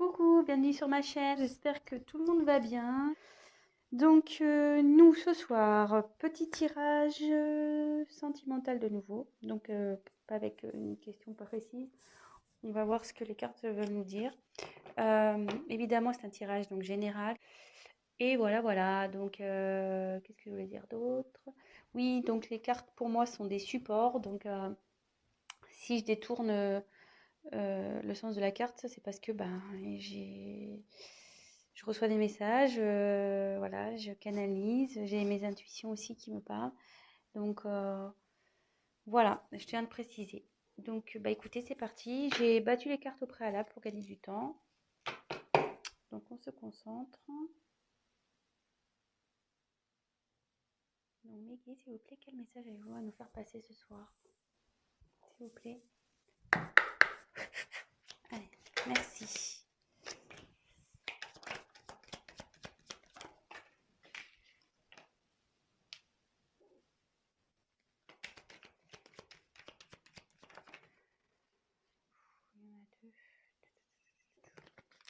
Coucou, bienvenue sur ma chaîne, j'espère que tout le monde va bien. Donc nous ce soir, petit tirage sentimental de nouveau, donc pas avec une question pas précise. On va voir ce que les cartes veulent nous dire. Évidemment c'est un tirage donc général. Et voilà, donc qu'est-ce que je voulais dire d'autre? Oui, donc les cartes pour moi sont des supports, donc si je détourne le sens de la carte, c'est parce que ben, je reçois des messages, voilà, je canalise, j'ai mes intuitions aussi qui me parlent. Donc voilà, je tiens à le préciser. Donc bah écoutez, c'est parti. J'ai battu les cartes au préalable pour gagner du temps. Donc on se concentre. Donc Meggy, s'il vous plaît, quel message avez-vous à nous faire passer ce soir? S'il vous plaît. Allez, merci. Il y en a deux.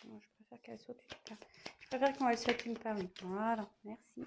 Non, je préfère qu'elle saute une part. Je préfère quand elle saute une part. Voilà, merci.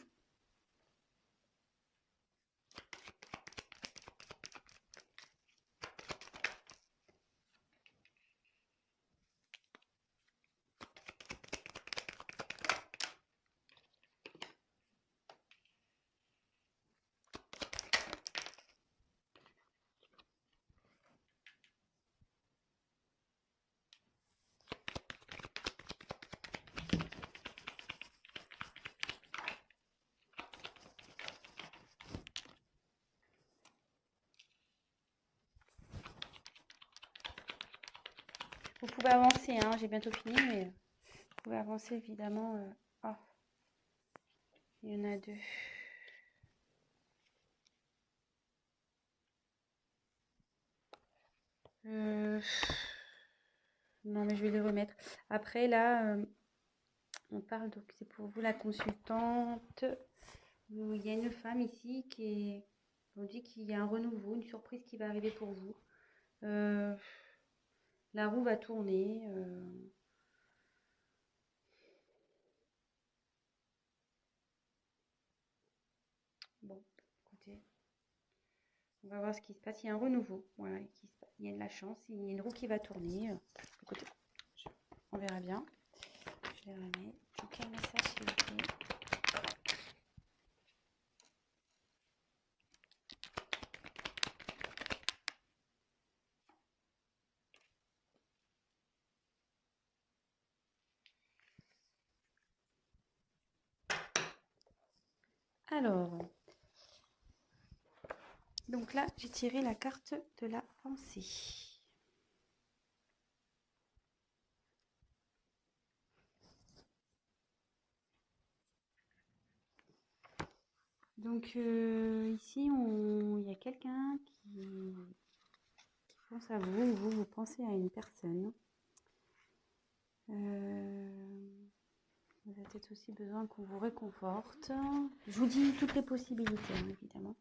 Vous pouvez avancer, hein, j'ai bientôt fini, mais vous pouvez avancer évidemment. Oh, il y en a deux. Euh, Non, mais je vais les remettre. Après, là, on parle, donc c'est pour vous la consultante. Il y a une femme ici on dit qu'il y a un renouveau, une surprise qui va arriver pour vous. Euh, la roue va tourner. Bon, écoutez, on va voir ce qui se passe. Il y a un renouveau, voilà, il y a de la chance, il y a une roue qui va tourner. Écoutez, on verra bien. Je les remets. Donc, quel message s'il vous plaît? Alors, donc là, j'ai tiré la carte de la pensée. Donc ici, il y a quelqu'un qui pense à vous, ou vous pensez à une personne. Vous avez peut-être aussi besoin qu'on vous réconforte. Je vous dis toutes les possibilités, hein, évidemment.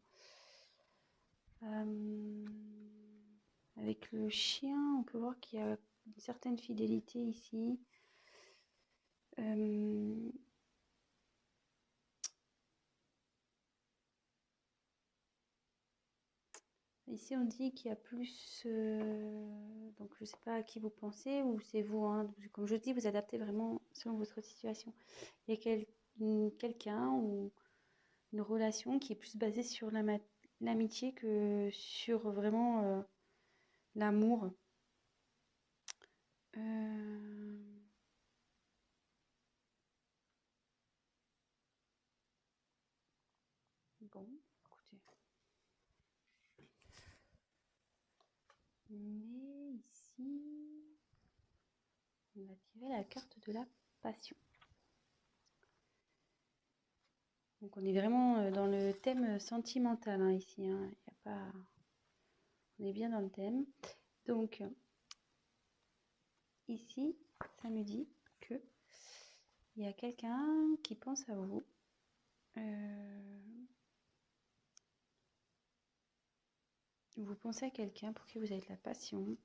Avec le chien, on peut voir qu'il y a une certaine fidélité ici. Ici, on dit qu'il y a plus... donc, je ne sais pas à qui vous pensez, ou c'est vous. Hein, comme je dis, vous adaptez vraiment selon votre situation. Il y a quelqu'un ou une relation qui est plus basée sur l'amitié que sur vraiment l'amour. Bon, écoutez. Mais ici, on va tirer la carte de la passion. Donc on est vraiment dans le thème sentimental hein, ici. Hein. Y a pas... On est bien dans le thème. Donc ici, ça me dit que il y a quelqu'un qui pense à vous. Vous pensez à quelqu'un pour qui vous avez de la passion.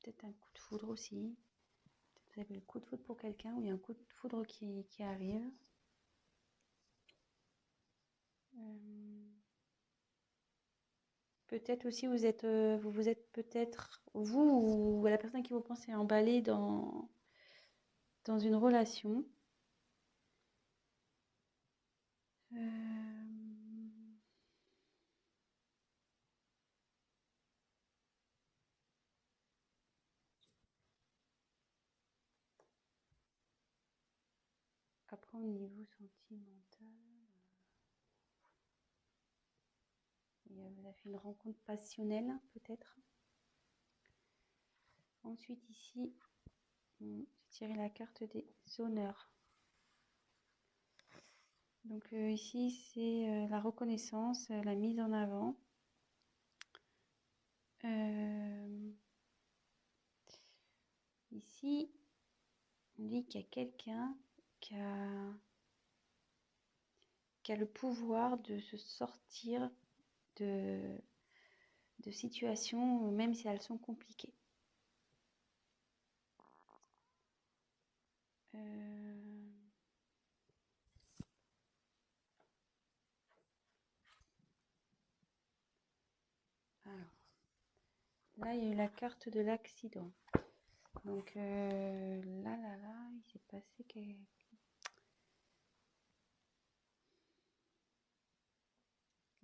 peut-être un coup de foudre aussi. Peut-être vous avez le coup de foudre pour quelqu'un ou il y a un coup de foudre qui arrive. Peut-être aussi vous êtes peut-être, vous ou la personne qui vous pensez emballé dans une relation. Après, au niveau sentimental, vous avez fait une rencontre passionnelle, peut-être. Ensuite, ici, j'ai tiré la carte des honneurs. Donc ici, c'est la reconnaissance, la mise en avant. Ici, on dit qu'il y a quelqu'un qui a le pouvoir de se sortir de situations, même si elles sont compliquées. Alors, là, il y a eu la carte de l'accident. Donc là, il s'est passé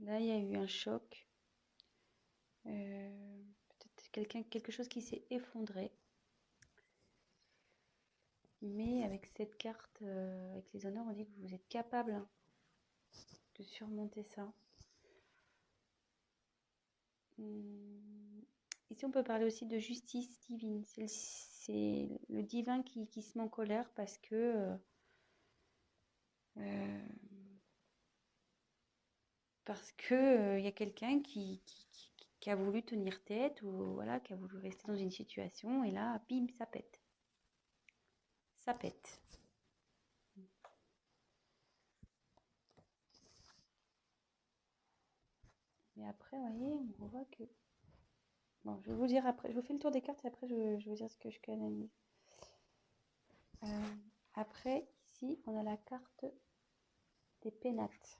Là, il y a eu un choc. Peut-être quelque chose qui s'est effondré. Mais avec cette carte, avec les honneurs, on dit que vous êtes capable de surmonter ça. Ici, on peut parler aussi de justice divine. C'est le divin qui se met en colère parce que il y a quelqu'un qui a voulu tenir tête ou voilà, qui a voulu rester dans une situation et là, bim, ça pète. Ça pète. Mais après, vous voyez, on voit que... Bon, je vais vous dire après. Je vous fais le tour des cartes et après, je vais vous dire ce que je canalise. Après, ici, on a la carte des pénates.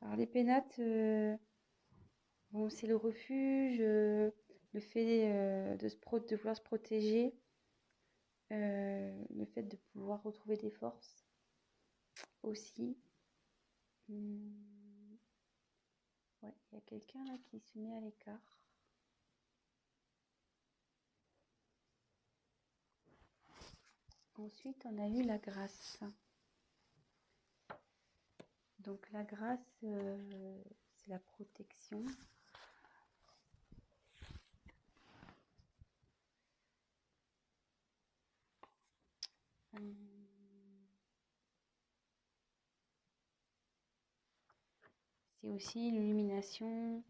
Alors, les pénates, bon, c'est le refuge, le fait de vouloir se protéger, le fait de pouvoir retrouver des forces aussi. Ouais, il y a quelqu'un là qui se met à l'écart. Ensuite, on a eu la grâce. Donc la grâce, c'est la protection. C'est aussi l'illumination.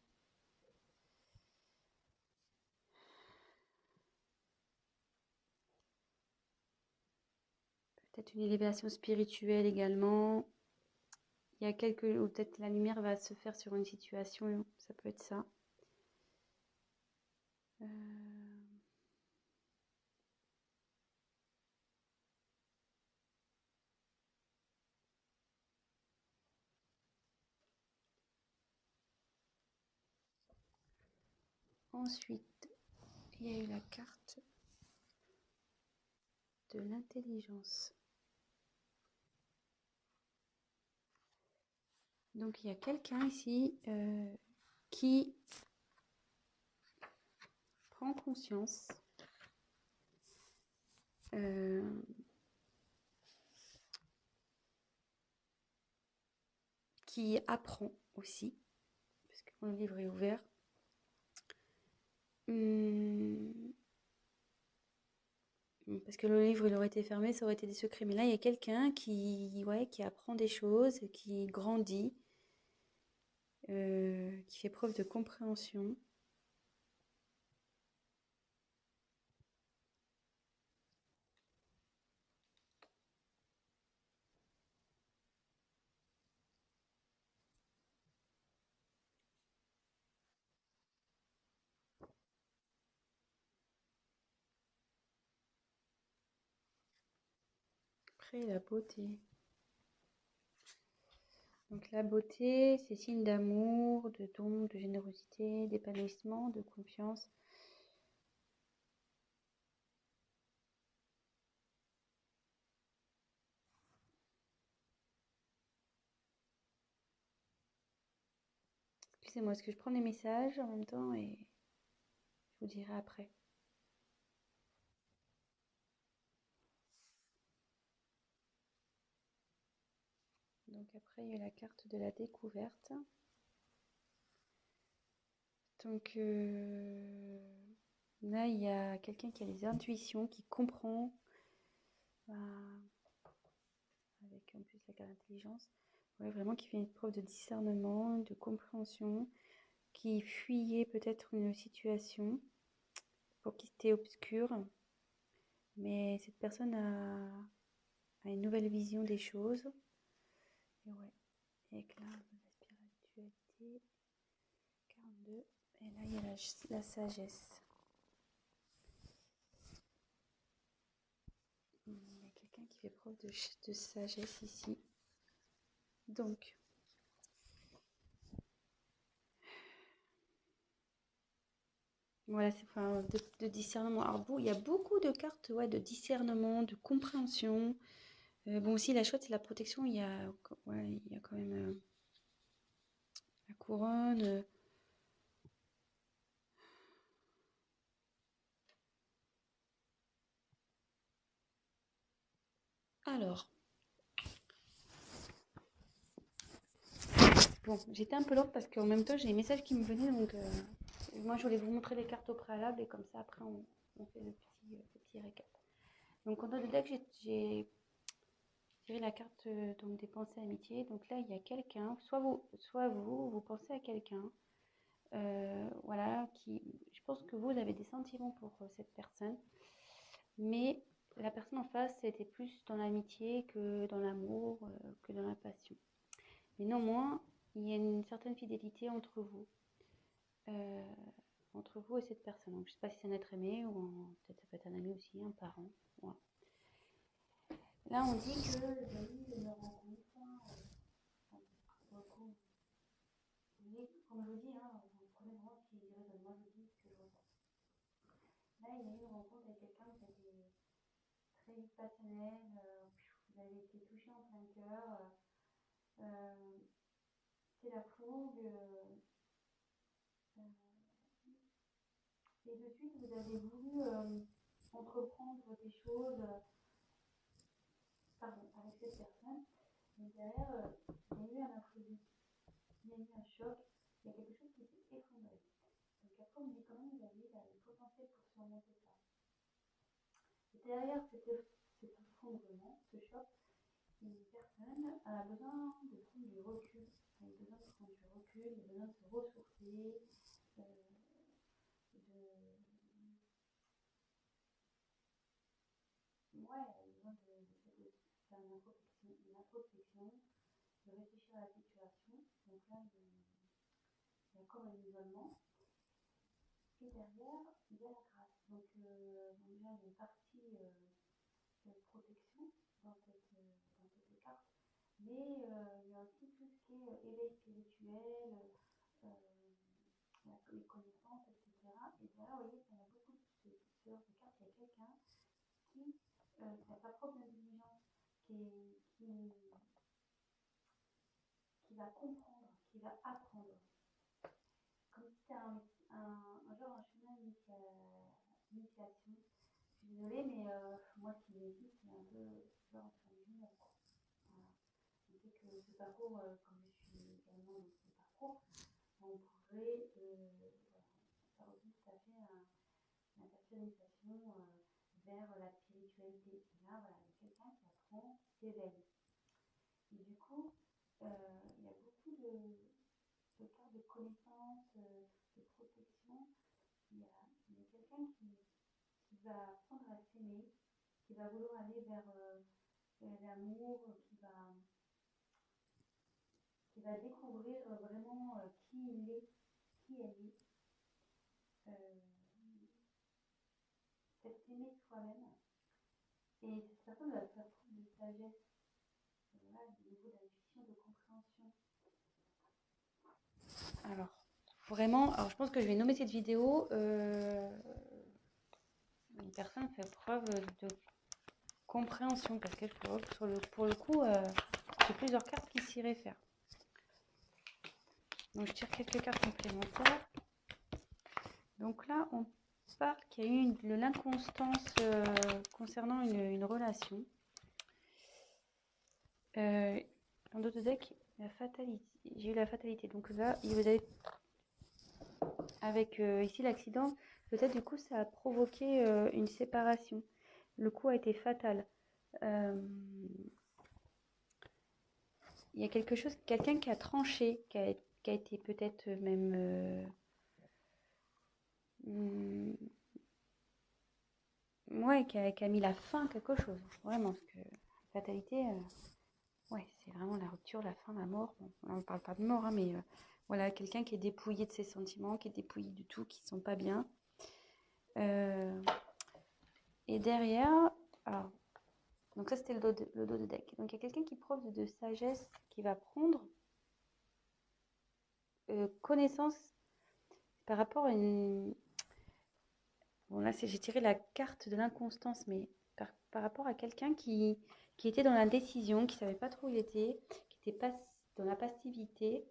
Peut-être une élévation spirituelle également. Il y a ou peut-être la lumière va se faire sur une situation, ça peut être ça. Ensuite, il y a eu la carte de l'intelligence. Donc il y a quelqu'un ici qui prend conscience qui apprend aussi, parce que mon livre est ouvert. Parce que le livre, il aurait été fermé, ça aurait été des secrets. Mais là, il y a quelqu'un qui apprend des choses, qui grandit, qui fait preuve de compréhension. Après, la beauté. Donc la beauté, c'est signe d'amour, de don, de générosité, d'épanouissement, de confiance. Excusez-moi, est-ce que je prends les messages en même temps et je vous dirai après. Donc après, il y a la carte de la découverte. Donc là, il y a quelqu'un qui a des intuitions, qui comprend, avec en plus la carte d'intelligence, ouais, vraiment qui fait une preuve de discernement, de compréhension, qui fuyait peut-être une situation pour qui c'était obscur, mais cette personne a une nouvelle vision des choses. Et ouais, éclat de la spiritualité, 42, et là il y a la sagesse. Il y a quelqu'un qui fait preuve de sagesse ici. Donc, voilà, c'est enfin, de discernement. Alors, il y a beaucoup de cartes, ouais, de discernement, de compréhension. Bon, aussi, la chouette, c'est la protection. Ouais, il y a quand même la couronne. Alors, bon, j'étais un peu lente parce qu'en même temps, j'ai les messages qui me venaient. Donc, moi, je voulais vous montrer les cartes au préalable et comme ça, après, on fait le petit récap. Donc, en de deck, j'ai tiré la carte donc, des pensées amitié. Donc là, il y a quelqu'un, vous pensez à quelqu'un. Voilà, je pense que vous avez des sentiments pour cette personne, mais la personne en face était plus dans l'amitié que dans l'amour, que dans la passion. Mais néanmoins, il y a une certaine fidélité entre vous et cette personne. Donc, je ne sais pas si c'est un être aimé ou peut-être ça peut être un ami aussi, un parent. Voilà. Là, on dit que vous avez eu une rencontre. Mais comme je vous dis, hein, vous prenez vraiment ce qui résonne. Moi, je dis ce que je ressens. Là, il y a eu une rencontre avec quelqu'un qui a été très passionnel, vous avez été touché en plein cœur, c'est la fougue, et de suite vous avez voulu entreprendre des choses avec cette personne, mais derrière il y a eu un imprévu, il y a eu un choc, il y a quelque chose qui s'est effondré. Donc après on me dit quand même vous avez le potentiel pour surmonter ça. Et derrière cet effondrement, ce choc, une personne a besoin de prendre du recul, elle a besoin de prendre du recul, elle a besoin de se ressourcer, de ouais, elle a besoin de faire une introspection, de réfléchir à la situation. Donc là, il y a comme un isolement. Et derrière, il y a la grâce. Donc déjà, il y a une partie de protection dans cette carte. Mais il y a aussi tout ce qui est éveil spirituel, les connaissances, etc. Et derrière, vous voyez, il y a beaucoup de ce genre de cartes. Il y a quelqu'un qui a sa propre intelligence, qui va comprendre, qui va apprendre. Comme si c'était un genre un chemin d'initiation. Je suis désolée, mais moi, ce qui m'existe, c'est un peu genre un chemin. Voilà. Je sais que ce parcours, comme je suis également dans ce parcours, on pourrait faire aussi tout à fait une personnalisation vers la spiritualité. Et là, voilà, il y a quelqu'un qui apprend, qui s'éveille. Et du coup, il y a beaucoup de cartes de connaissance, de protection. Il y a quelqu'un qui va apprendre à s'aimer, qui va vouloir aller vers l'amour, qui va découvrir vraiment qui il est, qui elle est. C'est aimer soi-même. Et cette personne va faire preuve de sagesse, voilà, au niveau de la question de compréhension. Alors, vraiment, alors je pense que je vais nommer cette vidéo une personne fait preuve de compréhension, parce que pour le coup, j'ai plusieurs cartes qui s'y réfèrent. Donc je tire quelques cartes complémentaires. Donc là, on parle qu'il y a eu de l'inconstance concernant une relation. En d'autres decks, la fatalité. J'ai eu la fatalité. Donc là, vous avez avec ici l'accident, peut-être du coup ça a provoqué une séparation. Le coup a été fatal. Il y a quelque chose, quelqu'un qui a tranché, qui a été peut-être même ouais, qui a mis la fin à quelque chose. Vraiment, parce que la fatalité, ouais, c'est vraiment la rupture, la fin, la mort. Bon, on ne parle pas de mort, hein, mais voilà, quelqu'un qui est dépouillé de ses sentiments, qui est dépouillé du tout, qui ne sont pas bien. Et derrière, alors, donc ça c'était le dos de deck. Donc il y a quelqu'un qui preuve de sagesse, qui va prendre connaissance par rapport à une... Bon là j'ai tiré la carte de l'inconstance, mais par rapport à quelqu'un qui était dans la décision, qui ne savait pas trop où il était, qui était dans la passivité.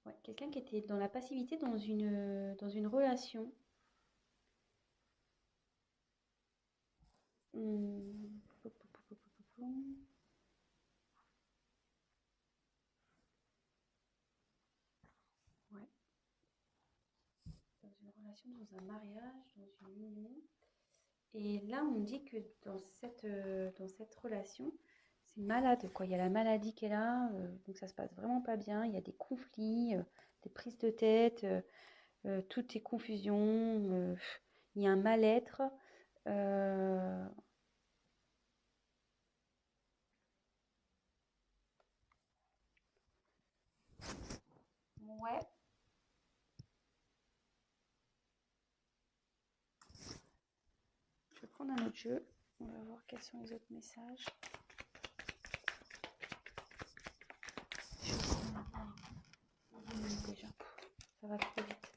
Ouais, quelqu'un qui était dans la passivité dans une relation. Ouais. Dans une relation, dans un mariage, dans une union. Et là, on me dit que dans cette relation, c'est malade, quoi. Il y a la maladie qui est là, donc ça se passe vraiment pas bien. Il y a des conflits, des prises de tête, tout est confusion. Il y a un mal-être. Ouais. Je vais prendre un autre jeu. On va voir quels sont les autres messages. Déjà, ça va trop vite.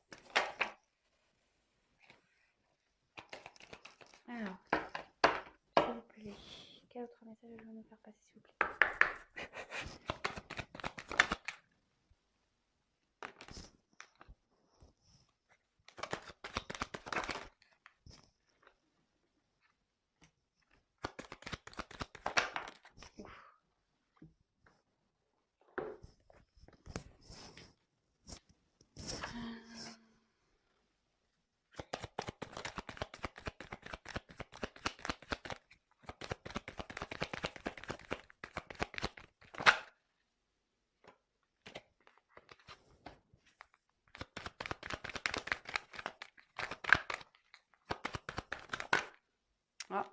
Alors, s'il vous plaît, quel autre message je vais me faire passer, s'il vous plaît? Ah.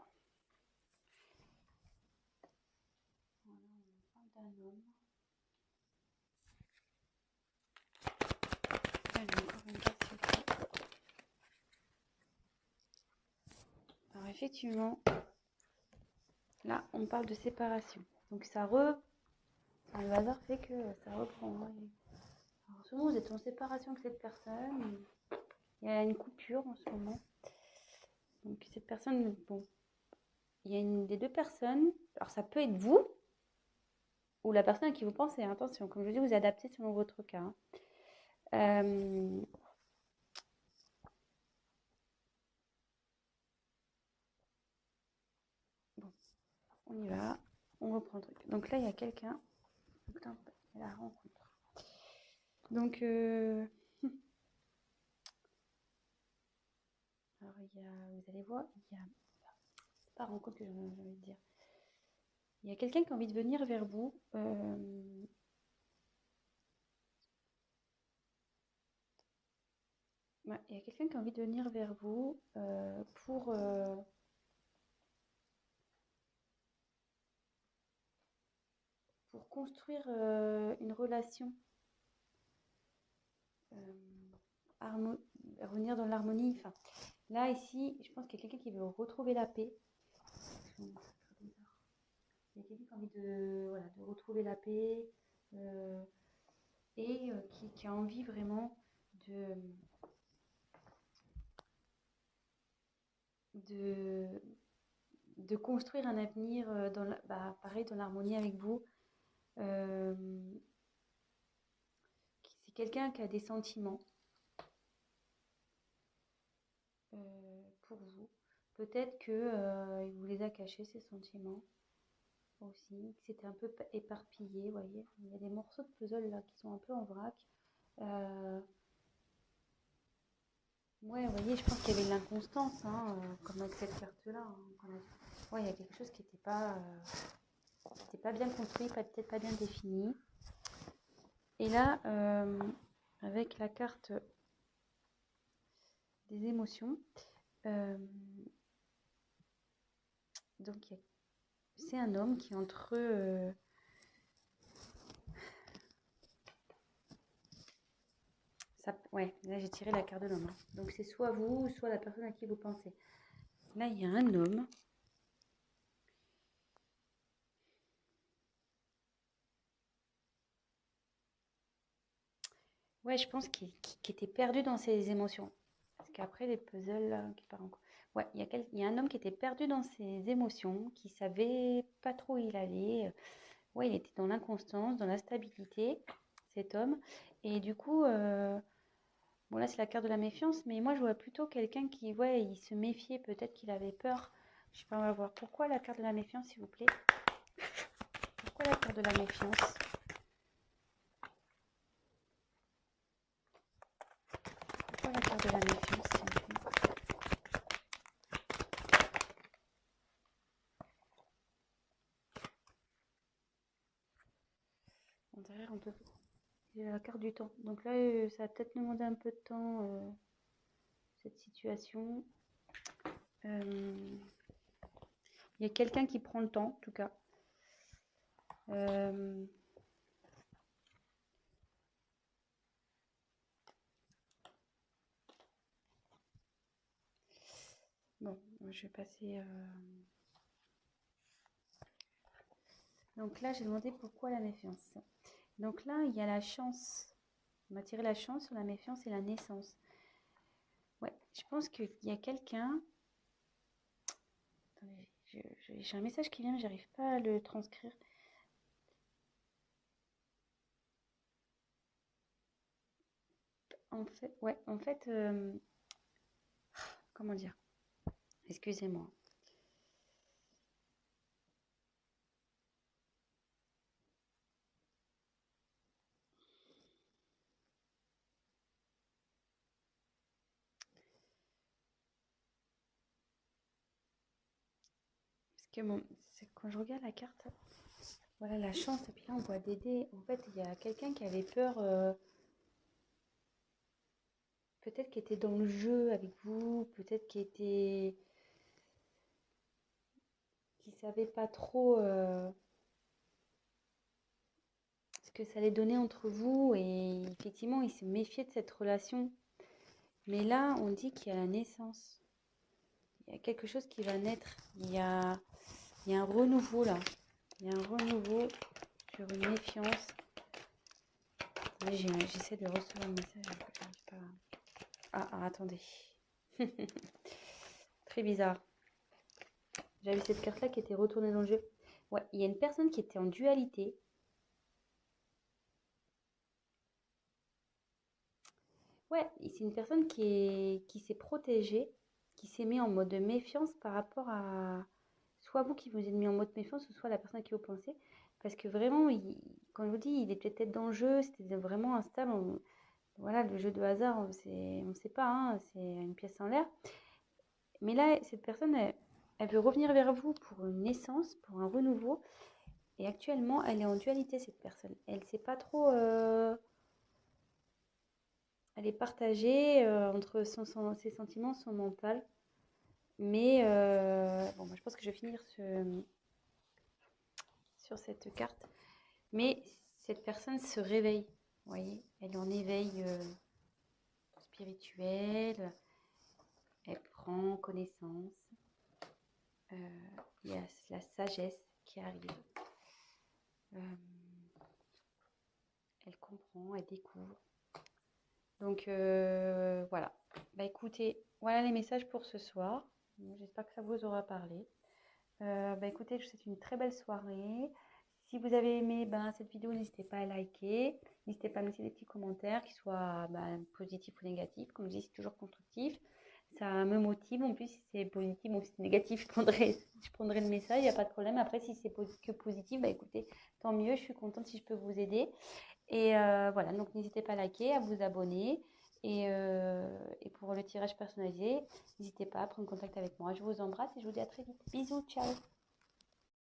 Voilà, on parle d'un homme. Allez, encore une carte, s'il vous plaît. Alors effectivement, là, on parle de séparation. Donc le hasard fait que ça reprend. Alors, souvent, vous êtes en séparation avec cette personne. Il y a une coupure en ce moment. Donc cette personne, bon, il y a une des deux personnes. Alors ça peut être vous ou la personne à qui vous pensez. Attention, comme je vous dis, vous adaptez selon votre cas. Bon, on y va. On reprend le truc. Donc là, il y a quelqu'un. Putain, il y a la rencontre. Donc, alors vous allez voir, c'est pas rencontre que j'ai envie de dire. Il y a quelqu'un qui a envie de venir vers vous. Ouais, il y a quelqu'un qui a envie de venir vers vous pour construire une relation. Revenir dans l'harmonie. Enfin, Là, ici, je pense qu'il y a quelqu'un qui veut retrouver la paix. Il y a quelqu'un qui a envie de, voilà, de retrouver la paix et qui a envie vraiment de, de, de construire un avenir pareil, dans l'harmonie avec vous. Euh, c'est quelqu'un qui a des sentiments pour vous. Peut-être que il vous les a cachés, ces sentiments aussi, que c'était un peu éparpillé, vous voyez. Il y a des morceaux de puzzle là qui sont un peu en vrac. Euh, ouais, vous voyez, je pense qu'il y avait de l'inconstance, hein, comme avec cette carte-là. Hein, ouais, il y a quelque chose qui n'était pas bien construit, peut-être pas bien défini. Et là, avec la carte des émotions, donc c'est un homme qui est entre ouais, là j'ai tiré la carte de l'homme. Hein. Donc c'est soit vous, soit la personne à qui vous pensez. Là, il y a un homme. Ouais, je pense qu'il était perdu dans ses émotions. Parce qu'après, les puzzles qui partent en cours. Ouais, il y a un homme qui était perdu dans ses émotions, qui savait pas trop où il allait. Ouais, il était dans l'inconstance, dans l'instabilité, cet homme. Et du coup, bon là c'est la carte de la méfiance, mais moi je vois plutôt quelqu'un qui, ouais, il se méfiait, peut-être qu'il avait peur. Je sais pas, on va voir. Pourquoi la carte de la méfiance, s'il vous plaît? Pourquoi la carte de la méfiance? Pourquoi la carte de la méfiance, s'il vous plaît? Derrière, on peut... Il y a la carte du temps. Donc là, ça va peut-être demander un peu de temps, cette situation. Il y a quelqu'un qui prend le temps, en tout cas. Bon, je vais passer... Donc là, j'ai demandé pourquoi la méfiance. Donc là, il y a la chance. On m'a tiré la chance sur la méfiance et la naissance. Ouais, je pense qu'il y a quelqu'un... Attendez, j'ai un message qui vient, mais j'arrive pas à le transcrire. En fait, comment dire? Excusez-moi. Parce que c'est quand je regarde la carte, voilà la chance, et puis là on voit des dés. En fait, il y a quelqu'un qui avait peur, peut-être qui était dans le jeu avec vous, peut-être qui savait pas trop ce que ça allait donner entre vous, et effectivement il se méfiait de cette relation. Mais là, on dit qu'il y a la naissance. Il y a quelque chose qui va naître. Il y a un renouveau là. Il y a un renouveau sur une méfiance. J'essaie de recevoir le message. J'arrive pas. Attendez. Très bizarre. J'avais cette carte-là qui était retournée dans le jeu. Ouais, il y a une personne qui était en dualité. Ouais, c'est une personne qui s'est protégée, qui s'est mis en mode de méfiance par rapport à soit vous qui vous êtes mis en mode méfiance, ou soit la personne à qui vous pensez. Parce que vraiment, quand je vous dis, il était peut-être dans le jeu, c'était vraiment instable. Voilà, le jeu de hasard, on ne sait pas, hein, c'est une pièce en l'air. Mais là, cette personne, elle veut revenir vers vous pour une naissance, pour un renouveau. Et actuellement, elle est en dualité, cette personne. Elle ne sait pas trop... elle est partagée entre ses sentiments, son mental. Mais bon, moi, je pense que je vais finir sur cette carte. Mais cette personne se réveille, vous voyez. Elle est en éveil spirituel. Elle prend connaissance. Il y a la sagesse qui arrive. Elle comprend, elle découvre. Donc voilà. Bah écoutez, voilà les messages pour ce soir. J'espère que ça vous aura parlé. Bah écoutez, je vous souhaite une très belle soirée. Si vous avez aimé cette vidéo, n'hésitez pas à liker. N'hésitez pas à mettre des petits commentaires, qu'ils soient positifs ou négatifs. Comme je dis, c'est toujours constructif. Ça me motive. En plus, si c'est positif ou si c'est négatif, je prendrai le message, il n'y a pas de problème. Après, si c'est que positif, bah écoutez, tant mieux. Je suis contente si je peux vous aider. Et voilà, donc n'hésitez pas à liker, à vous abonner. Et pour le tirage personnalisé, n'hésitez pas à prendre contact avec moi. Je vous embrasse et je vous dis à très vite. Bisous, ciao!